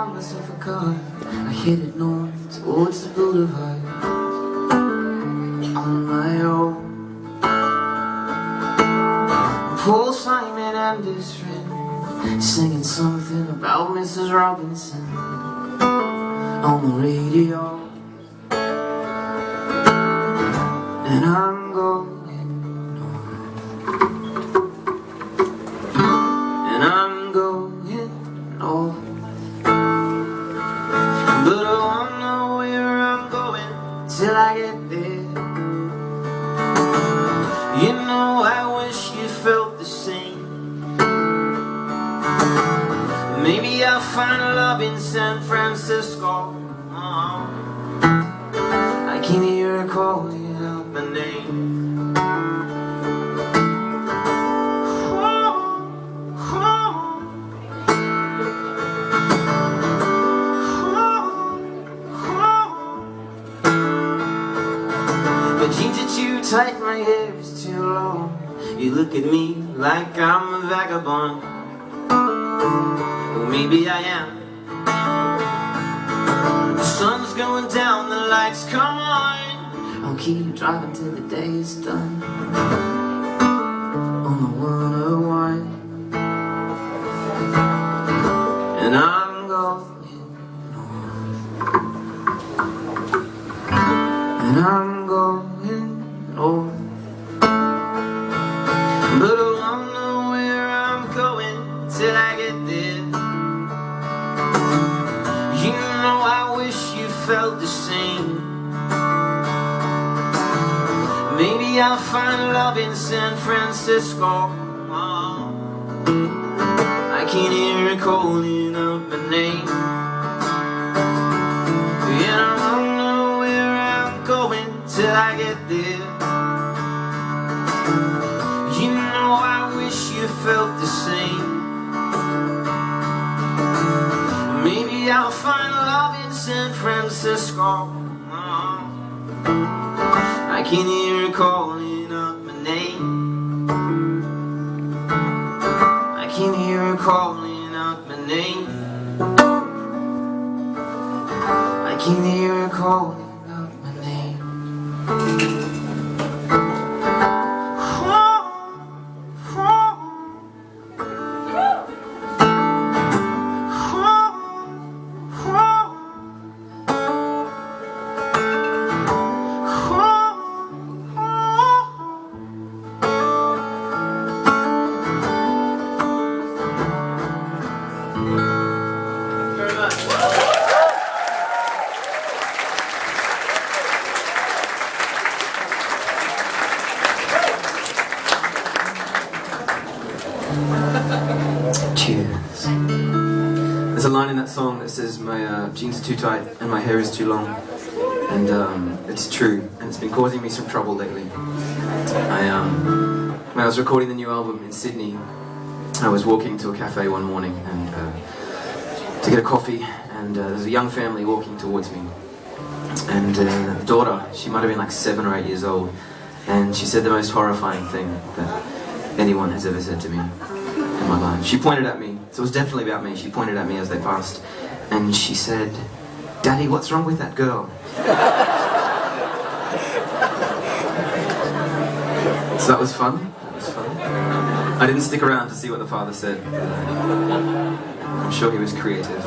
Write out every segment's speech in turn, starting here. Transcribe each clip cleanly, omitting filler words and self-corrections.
found myself a car. I hit it north towards the boulevard on my own. Paul Simon and his friend singing something about Mrs. Robinson on the radio. And I'm going north, and I'm going north, but I won't know where I'm going till I get there. You know, I wish you felt the same. Maybe I'll find love in San Francisco. I can hear her calling out my name. My jeans are too tight, my hair is too long. You look at me like I'm a vagabond. Well, maybe I am. The sun's going down, the lights come on. I'll keep driving till the day is done on the 101. And I'm going north, and I'm going north, but I won't know where I'm going till I get there. You know, I wish you felt the same. Maybe I'll find love in San Francisco. I can hear her calling out my name. And I won't know where I'm going till I get there. You know, I wish you felt the same. Maybe I'll find love in San Francisco. I can hear her calling out my name. I can hear her calling out my name. I can hear her calling out my name. Cheers. There's a line in that song that says my jeans are too tight and my hair is too long, and it's true, and it's been causing me some trouble lately. When I was recording the new album in Sydney, I was walking to a cafe one morning and to get a coffee, and there was a young family walking towards me, and the daughter, she might have been like 7 or 8 years old, and she said the most horrifying thing that anyone has ever said to me in my life. She pointed at me, so it was definitely about me. She pointed at me as they passed, and she said, "Daddy, what's wrong with that girl?" So that was fun. That was fun. I didn't stick around to see what the father said. I'm sure he was creative.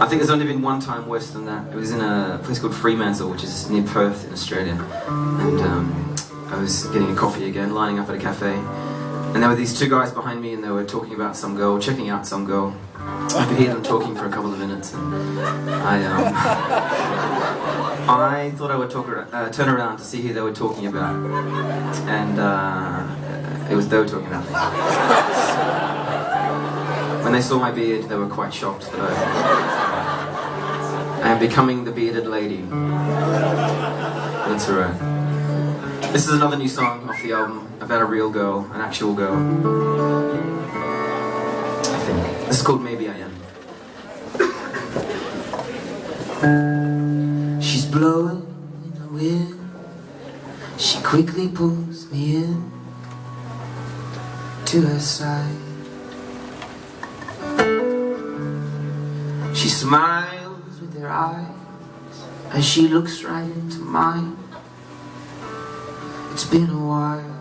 I think there's only been one time worse than that. It was in a place called Fremantle, which is near Perth in Australia, and I was getting a coffee again, lining up at a cafe, and there were these two guys behind me, and they were talking about some girl, checking out some girl. I could hear them talking for a couple of minutes, and I thought I would turn around to see who they were talking about, and it was they were talking about me. When they saw my beard, they were quite shocked that I am becoming the bearded lady. That's alright. This is another new song off the album about a real girl, an actual girl. I think. This is called Maybe I Am. She's blowing in the wind. She quickly pulls me in to her side. She smiles with her eyes as she looks right into mine. It's been a while.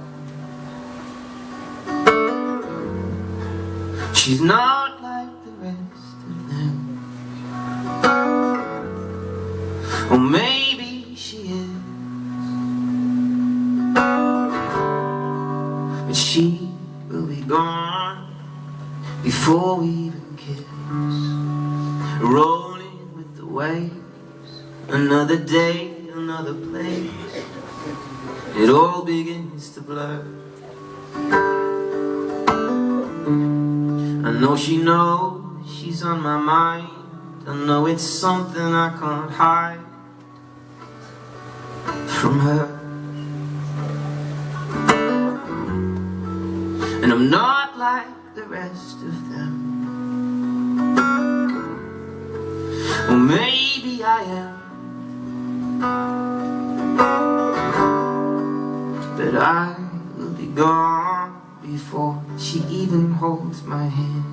She's not like the rest of them, or maybe she is, but she will be gone before we even kiss. Rolling with the waves, another day, another place. It all begins to blur. I know she knows she's on my mind. I know it's something I can't hide from her. And I'm not like the rest of them, or maybe I am, but I will be gone before she even holds my hand.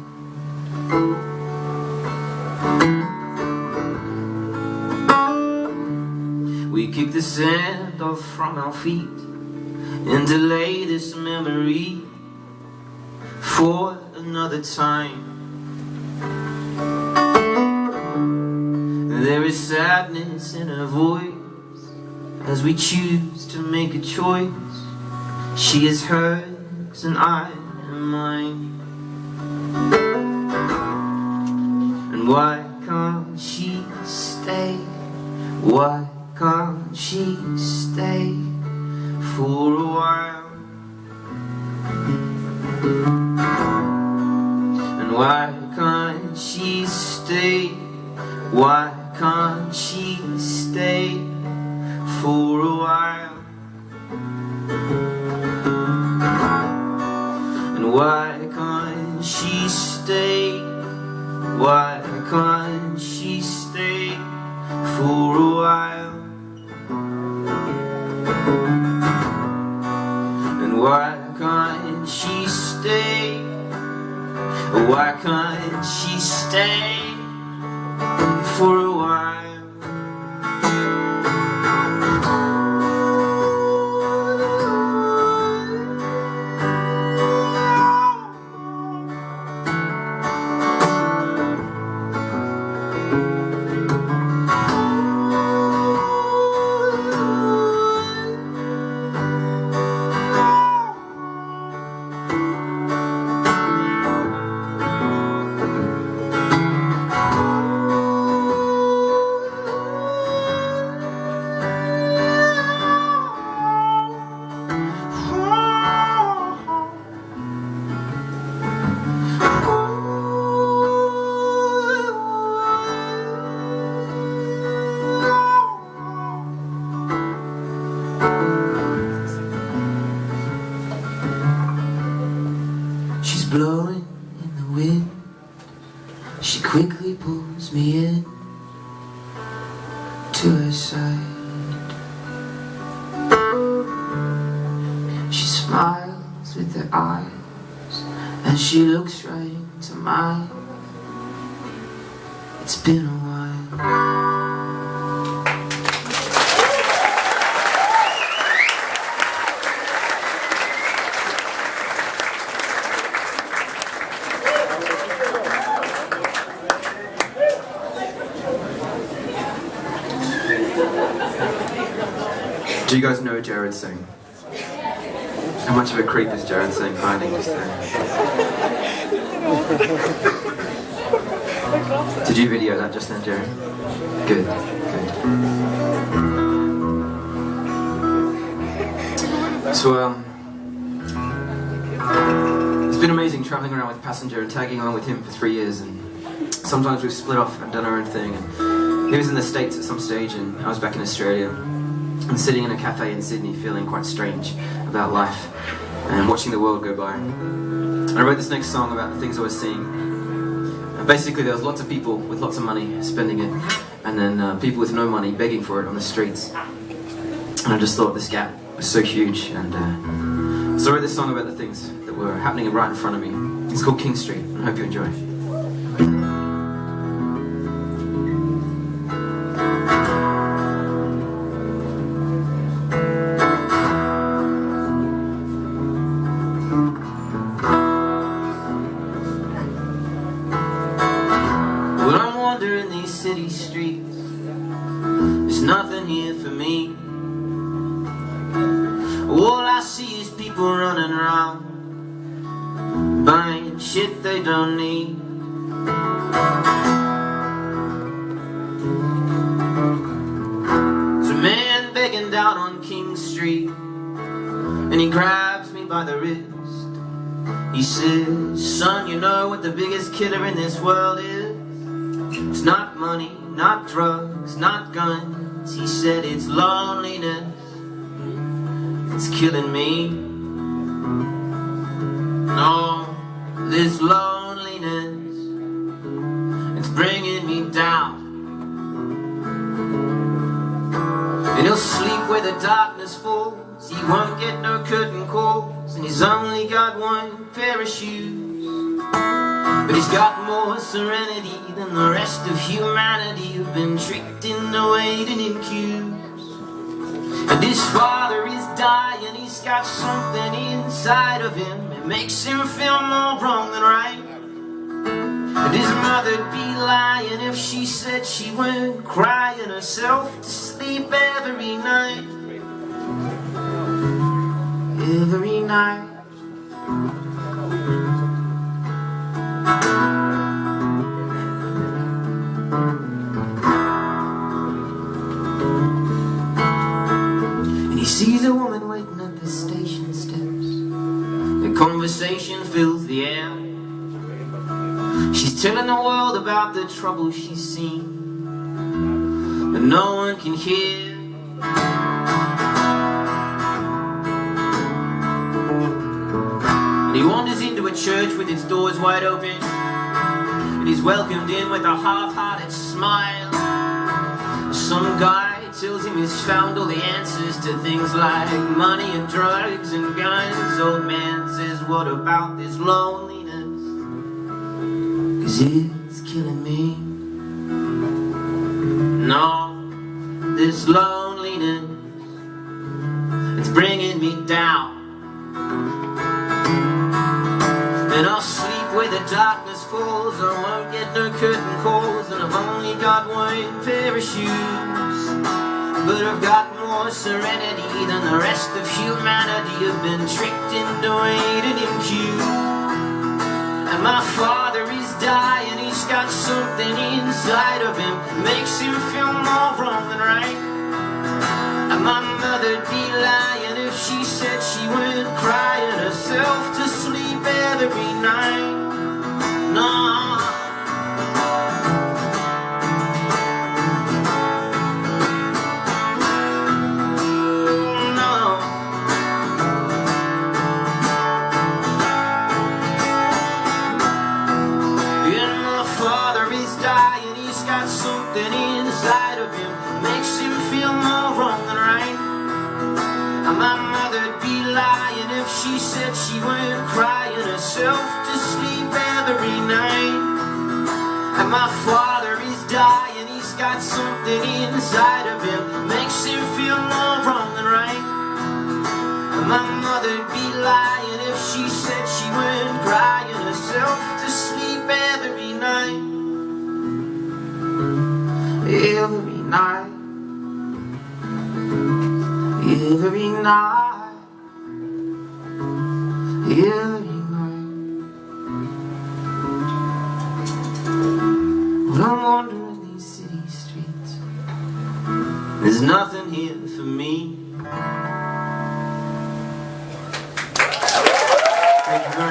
We kick the sand off from our feet and delay this memory for another time. There is sadness in her voice as we choose to make a choice. She is hers and I am mine. And why can't she stay? Why can't she stay for a while? And why can't she stay? Why can't she stay for a while? And why can't she stay? Why can't she stay for a while? And why can't she stay? Why can't she stay for a while? She's blowing in the wind. She quickly pulls me in to her side. She smiles with her eyes as she looks right into mine. It's been a while. Do you guys know Jared Singh? How much of a creep is Jared Singh hiding just there? Did you video that just then, Jared? Good, good. So, it's been amazing traveling around with Passenger and tagging along with him for 3 years, and sometimes we've split off and done our own thing. And he was in the States at some stage and I was back in Australia. And sitting in a cafe in Sydney feeling quite strange about life and watching the world go by. And I wrote this next song about the things I was seeing. And basically there was lots of people with lots of money spending it, and then people with no money begging for it on the streets. And I just thought this gap was so huge, and so I wrote this song about the things that were happening right in front of me. It's called King Street, and I hope you enjoy. people running around buying shit they don't need. There's a man begging down on King Street, and he grabs me by the wrist. He says, son, you know what the biggest killer in this world is? It's not money, not drugs, not guns. He said it's loneliness. It's killing me. No, this loneliness, it's bringing me down. And he'll sleep where the darkness falls. He won't get no curtain calls, and he's only got one pair of shoes. But he's got more serenity than the rest of humanity who've been tricked into waiting in queues. And his father is dying, he's got something inside of him. It makes him feel more wrong than right. And his mother'd be lying if she said she weren't crying herself to sleep every night. Every night. He sees a woman waiting at the station steps. The conversation fills the air. She's telling the world about the trouble she's seen, but no one can hear. And he wanders into a church with its doors wide open, and he's welcomed in with a half-hearted smile. Some guy tells him he's found all the answers to things like money and drugs and guns. Old man says, what about this loneliness? 'Cause it's killing me. No, this loneliness, it's bringing me down. And I'll sleep where the darkness falls. I won't get no curtain calls, and I've only got one pair of shoes. But I've got more serenity than the rest of humanity who've been tricked into waiting in queue. And my father is dying, he's got something inside of him, makes him feel more wrong than right. And my mother'd be lying if she said she weren't crying herself to sleep every night. No. Something inside of him makes him feel more wrong than right. And my mother'd be lying if she said she weren't crying herself to sleep every night. And my father is dying, he's got something inside of him makes him feel more wrong than right. And my mother'd be lying if she said she weren't crying herself to sleep every night. Every night, every night, every night. When I'm wandering these city streets, there's nothing here for me. Thank you very much.